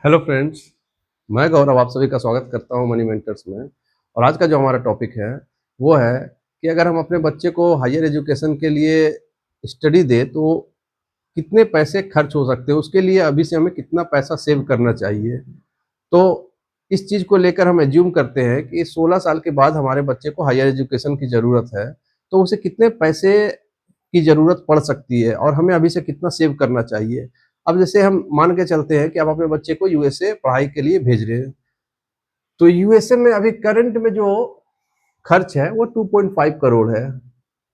Hello friends, मैं गौरव आप सभी का स्वागत करता हूं मनी मेंटर्स में। और आज का जो हमारा टॉपिक है वो है कि अगर हम अपने बच्चे को हायर एजुकेशन के लिए स्टडी दें तो कितने पैसे खर्च हो सकते हैं, उसके लिए अभी से हमें कितना पैसा सेव करना चाहिए। तो इस चीज़ को लेकर हम एज्यूम करते हैं कि 16 साल के बाद हमारे बच्चे को हायर एजुकेशन की ज़रूरत है, तो उसे कितने पैसे की ज़रूरत पड़ सकती है और हमें अभी से कितना सेव करना चाहिए। अब जैसे हम मान के चलते हैं कि आप अपने बच्चे को यूएसए पढ़ाई के लिए भेज रहे हैं, तो यूएसए में अभी करंट में जो खर्च है वो 2.5 करोड़ है।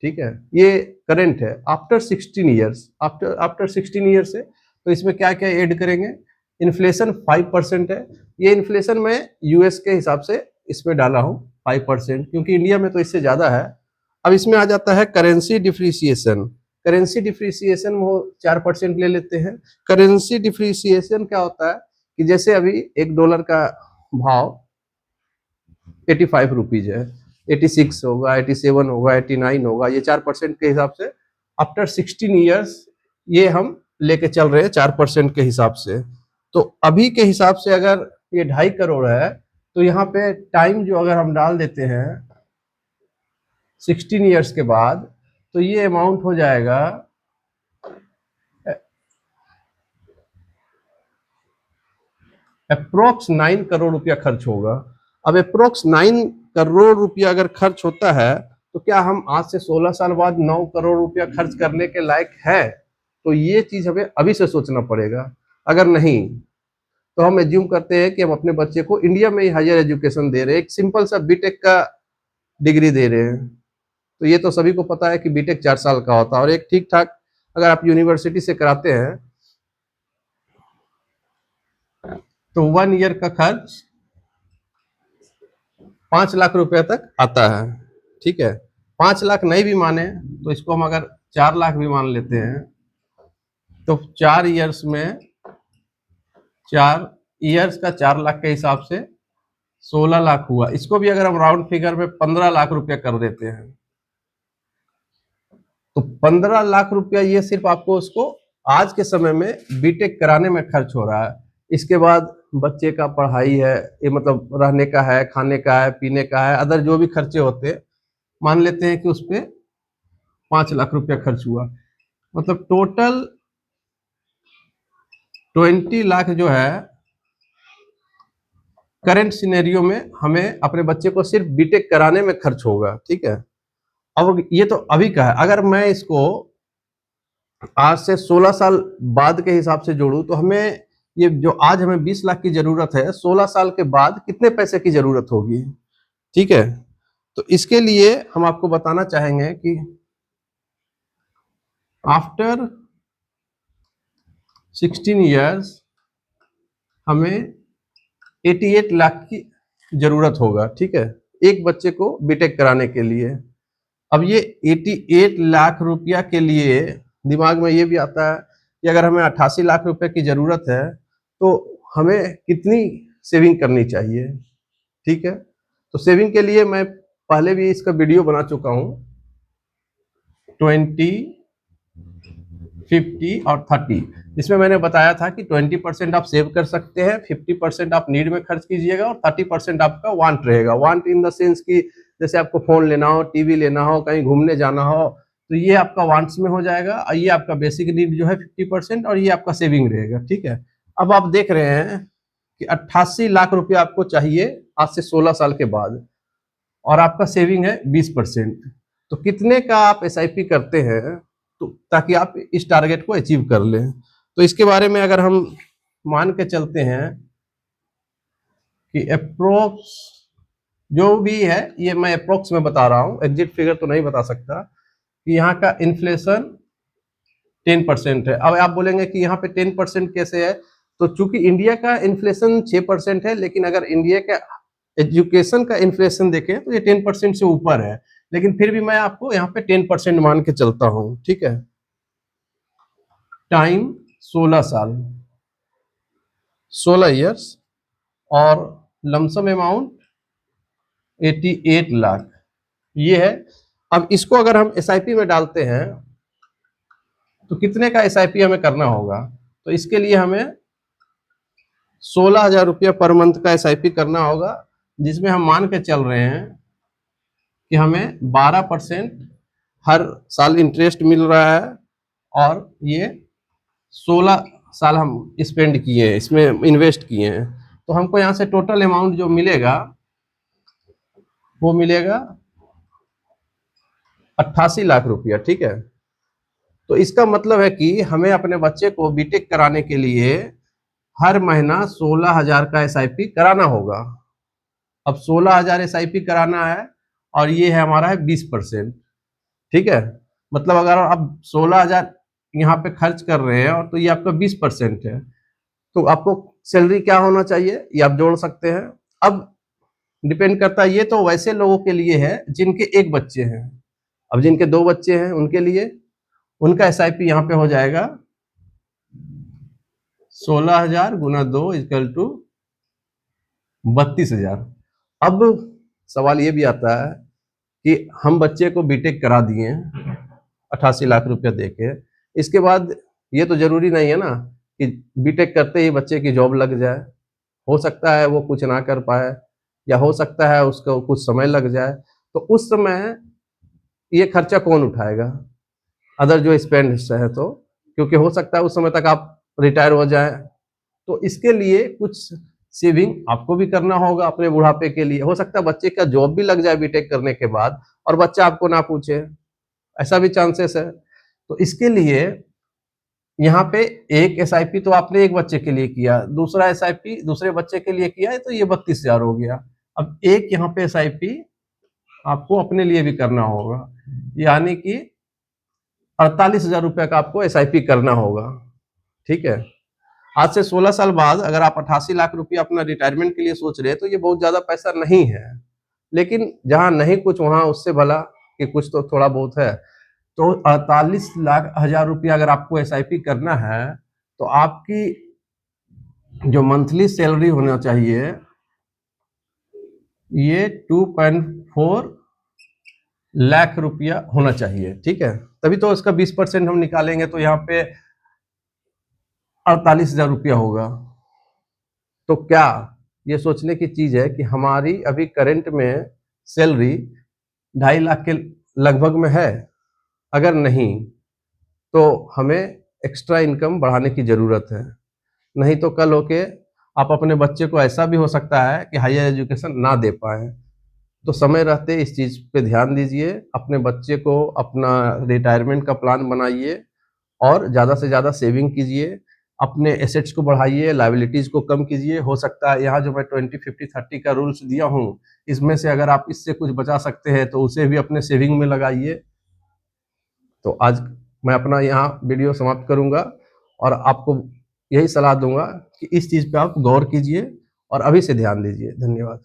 ठीक है, ये करंट है। After 16 years, after after 16 years है, तो इसमें क्या क्या ऐड करेंगे। इन्फ्लेशन 5% है। ये इन्फ्लेशन मैं यूएस के हिसाब से इसमें डाला हूँ 5%, क्योंकि इंडिया में तो इससे ज़्यादा है। अब इसमें आ जाता है करेंसी डिप्रिसिएशन। करेंसी डिप्रिसिएशन वो 4% ले लेते हैं। करेंसी डिप्रिसिएशन क्या होता है कि जैसे अभी $1 का भाव 85 रुपीज है, 86 होगा, 87 होगा, 89 होगा, ये 4% के हिसाब से आफ्टर 16 ईयर्स ये हम लेके चल रहे हैं 4% के हिसाब से। तो अभी के हिसाब से अगर ये 2.5 करोड़ है, तो यहाँ पे टाइम जो अगर हम डाल देते हैं 16 ईयर्स के बाद, तो ये अमाउंट हो जाएगा अप्रोक्स 9 करोड़ रुपया खर्च होगा। अब अप्रोक्स 9 करोड़ रुपया अगर खर्च होता है, तो क्या हम आज से 16 साल बाद 9 करोड़ रुपया खर्च करने के लायक है? तो ये चीज हमें अभी से सोचना पड़ेगा। अगर नहीं, तो हम एज्यूम करते हैं कि हम अपने बच्चे को इंडिया में ही हायर एजुकेशन दे रहे हैं, एक सिंपल सा बीटेक का डिग्री दे रहे हैं। तो ये तो सभी को पता है कि बीटेक 4 साल का होता है, और एक ठीक ठाक अगर आप यूनिवर्सिटी से कराते हैं तो 1 ईयर का खर्च 5 लाख रुपए तक आता है। ठीक है, 5 लाख नहीं भी माने तो इसको हम अगर 4 लाख भी मान लेते हैं, तो 4 ईयर्स का 4 लाख के हिसाब से 16 लाख हुआ। इसको भी अगर हम राउंड फिगर में 15 लाख रुपया कर देते हैं, तो 15 लाख रुपया ये सिर्फ आपको उसको आज के समय में बीटेक कराने में खर्च हो रहा है। इसके बाद बच्चे का पढ़ाई है, ये मतलब रहने का है, खाने का है, पीने का है, अदर जो भी खर्चे होते हैं, मान लेते हैं कि उस पर 5 लाख रुपया खर्च हुआ। मतलब टोटल 20 लाख जो है करंट सिनेरियो में हमें अपने बच्चे को सिर्फ बीटेक कराने में खर्च होगा। ठीक है, अब ये तो अभी का है। अगर मैं इसको आज से 16 साल बाद के हिसाब से जोड़ूं, तो हमें ये जो आज हमें 20 लाख की जरूरत है, 16 साल के बाद कितने पैसे की जरूरत होगी। ठीक है, तो इसके लिए हम आपको बताना चाहेंगे कि आफ्टर 16 ईयर्स हमें 88 लाख की जरूरत होगा। ठीक है, एक बच्चे को बीटेक कराने के लिए। अब ये 88 लाख रुपया के लिए दिमाग में ये भी आता है कि अगर हमें 88 लाख रुपए की जरूरत है, तो हमें कितनी सेविंग करनी चाहिए। ठीक है, तो सेविंग के लिए मैं पहले भी इसका वीडियो बना चुका हूँ, 20, 50 और 30। इसमें मैंने बताया था कि 20% आप सेव कर सकते हैं, 50% आप नीड में खर्च कीजिएगा, और 30% आपका वांट रहेगा। वांट इन द सेंस कि जैसे आपको फोन लेना हो, टीवी लेना हो, कहीं घूमने जाना हो, तो ये आपका वांट्स में हो जाएगा, और ये आपका बेसिक नीड जो है 50%, और ये आपका सेविंग रहेगा। ठीक है, अब आप देख रहे हैं कि 88 लाख रुपया आपको चाहिए आज से 16 साल के बाद, और आपका सेविंग है 20%। तो कितने का आप एसआईपी करते हैं, तो ताकि आप इस टारगेट को अचीव कर लें। तो इसके बारे में अगर हम मान के चलते हैं कि अप्रोक्स जो भी है, ये मैं अप्रोक्स में बता रहा हूँ, एग्जिट फिगर तो नहीं बता सकता, कि यहाँ का इन्फ्लेशन 10% है। अब आप बोलेंगे कि यहाँ पे 10% कैसे है, तो चूंकि इंडिया का इन्फ्लेशन 6% है, लेकिन अगर इंडिया का एजुकेशन का इन्फ्लेशन देखें तो ये 10% से ऊपर है, लेकिन फिर भी मैं आपको यहाँ पे 10% मान के चलता हूँ। ठीक है, टाइम 16 साल, 16 ईयर्स, और लमसम अमाउंट 88 लाख ये है। अब इसको अगर हम एसआईपी में डालते हैं, तो कितने का एसआईपी हमें करना होगा, तो इसके लिए हमें 16,000 रुपया पर मंथ का SIP करना होगा, जिसमें हम मान के चल रहे हैं कि हमें 12% हर साल इंटरेस्ट मिल रहा है, और ये 16 साल हम स्पेंड किए हैं, इसमें इन्वेस्ट किए हैं। तो हमको यहाँ से टोटल अमाउंट जो मिलेगा वो मिलेगा 88 लाख रुपया। ठीक है, तो इसका मतलब है कि हमें अपने बच्चे को बीटेक कराने के लिए हर महीना 16,000 का SIP कराना होगा। अब 16,000 SIP कराना है, और ये है हमारा है 20%। ठीक है, मतलब अगर आप 16,000 यहाँ पे खर्च कर रहे हैं और तो ये आपका 20% है, तो आपको सैलरी क्या होना चाहिए ये आप जोड़ सकते हैं। अब डिपेंड करता है, ये तो वैसे लोगों के लिए है जिनके एक बच्चे हैं। अब जिनके 2 बच्चे हैं उनके लिए उनका SIP यहाँ पे हो जाएगा 16,000 गुना 2 इक्वल टू 32,000। अब सवाल ये भी आता है कि हम बच्चे को बीटेक करा दिए 88 लाख रुपया देके, इसके बाद ये तो जरूरी नहीं है ना कि बीटेक करते ही बच्चे की जॉब लग जाए। हो सकता है वो कुछ ना कर पाए, या हो सकता है उसको कुछ समय लग जाए। तो उस समय ये खर्चा कौन उठाएगा, अदर जो स्पेंड है तो, क्योंकि हो सकता है उस समय तक आप रिटायर हो जाए। तो इसके लिए कुछ सेविंग आपको भी करना होगा अपने बुढ़ापे के लिए। हो सकता है बच्चे का जॉब भी लग जाए बीटेक करने के बाद और बच्चा आपको ना पूछे, ऐसा भी चांसेस है। तो इसके लिए यहाँ पे एक SIP तो आपने एक बच्चे के लिए किया, दूसरा SIP दूसरे बच्चे के लिए किया है, तो ये 32,000 हो गया। अब एक यहाँ पे SIP आपको अपने लिए भी करना होगा, यानी कि 48,000 रुपये का आपको SIP करना होगा। ठीक है, आज से 16 साल बाद अगर आप 88 लाख रुपया अपना रिटायरमेंट के लिए सोच रहे हैं तो ये बहुत ज्यादा पैसा नहीं है, लेकिन जहां नहीं कुछ वहां उससे भला कि कुछ तो थोड़ा बहुत है। तो 48,000 रुपया अगर आपको SIP करना है, तो आपकी जो मंथली सैलरी होना चाहिए ये 2.4 लाख रुपया होना चाहिए। ठीक है, तभी तो इसका 20% हम निकालेंगे तो यहाँ पे 48,000 रुपया होगा। तो क्या ये सोचने की चीज है कि हमारी अभी करंट में सैलरी 2.5 लाख के लगभग में है? अगर नहीं तो हमें एक्स्ट्रा इनकम बढ़ाने की जरूरत है, नहीं तो कल होके आप अपने बच्चे को ऐसा भी हो सकता है कि हायर एजुकेशन ना दे पाए। तो समय रहते इस चीज पे ध्यान दीजिए, अपने बच्चे को अपना रिटायरमेंट का प्लान बनाइए और ज़्यादा से ज़्यादा सेविंग कीजिए, अपने एसेट्स को बढ़ाइए, लायबिलिटीज़ को कम कीजिए। हो सकता है यहाँ जो मैं 20-50-30 का रूल्स दिया हूँ, इसमें से अगर आप इससे कुछ बचा सकते हैं तो उसे भी अपने सेविंग में लगाइए। तो आज मैं अपना यहाँ वीडियो समाप्त करूँगा और आपको यही सलाह दूंगा कि इस चीज़ पे आप गौर कीजिए और अभी से ध्यान दीजिए। धन्यवाद।